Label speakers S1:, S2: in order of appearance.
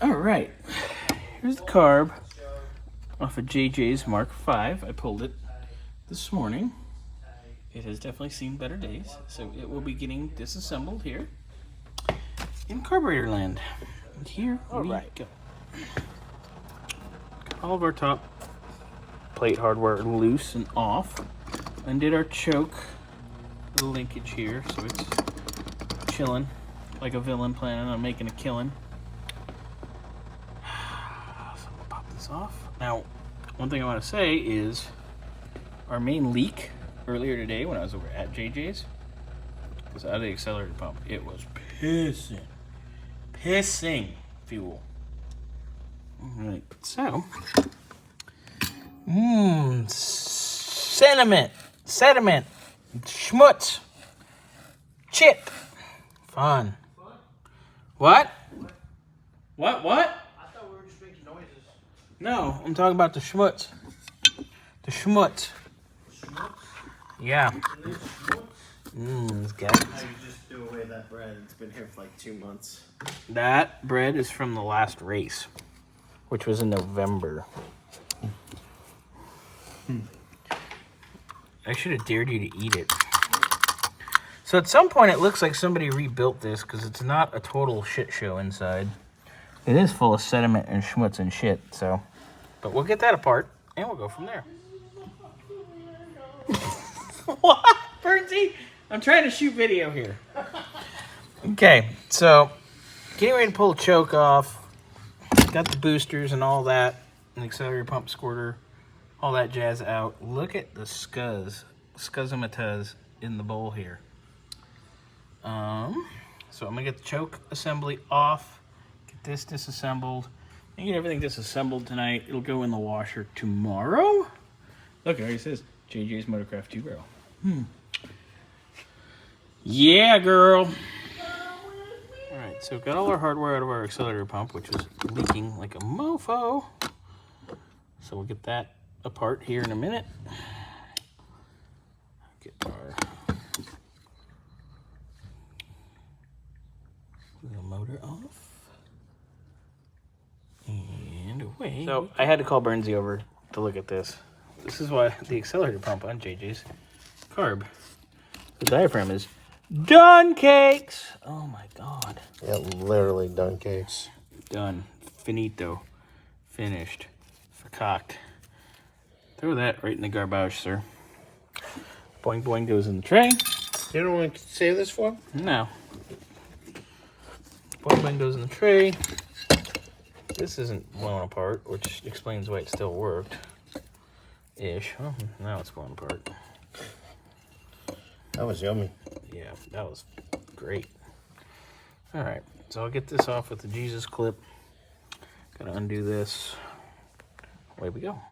S1: All right, here's the carb off of JJ's Mark V. I pulled it this morning. It has definitely seen better days, so it will be getting disassembled here in carburetor land. And here we go. Got all of our top plate hardware loose and off. Undid our choke, the linkage here, so it's chilling like a villain planning on making a killing. So I'm gonna pop this off. Now, one thing I want to say is our main leak earlier today when I was over at JJ's was out of the accelerator pump. It was pissing fuel. All right, so sediment, schmutz, chip, fun. What? What?
S2: I thought we were just making noises.
S1: No, I'm talking about the schmutz. The schmutz. Yeah. It's good.
S2: How you just threw away that bread? It's been here for like 2 months.
S1: That bread is from the last race, which was in November. I should have dared you to eat it. So at some point it looks like somebody rebuilt this because it's not a total shit show inside. It is full of sediment and schmutz and shit, so. But we'll get that apart and we'll go from there. What, Bernsey? I'm trying to shoot video here. Okay, so getting ready to pull the choke off. Got the boosters and all that, and accelerator pump squirter, all that jazz out. Look at the scuzzomatuz in the bowl here. So I'm gonna get the choke assembly off, get this disassembled, and get everything disassembled tonight. It'll go in the washer tomorrow. Look, it already says JJ's Motorcraft 2-barrel. Yeah, girl. All right, so got all our hardware out of our accelerator pump, which was leaking like a mofo. So we'll get that apart here in a minute. Get our little motor off. And away. So I had to call Bernsey over to look at this. This is why the accelerator pump on JJ's carb, the diaphragm is done cakes. Oh my God.
S2: Yeah, literally done cakes.
S1: Done. Finito. Finished. Vercocked. Throw that right in the garbage, sir. Boing boing goes in the tray.
S2: You don't want to save this for?
S1: No. Boing boing goes in the tray. This isn't blown apart, which explains why it still worked. Ish. Well, now it's blown apart.
S2: That was yummy.
S1: Yeah, that was great. All right, so I'll get this off with the Jesus clip. Gotta undo this. Away we go.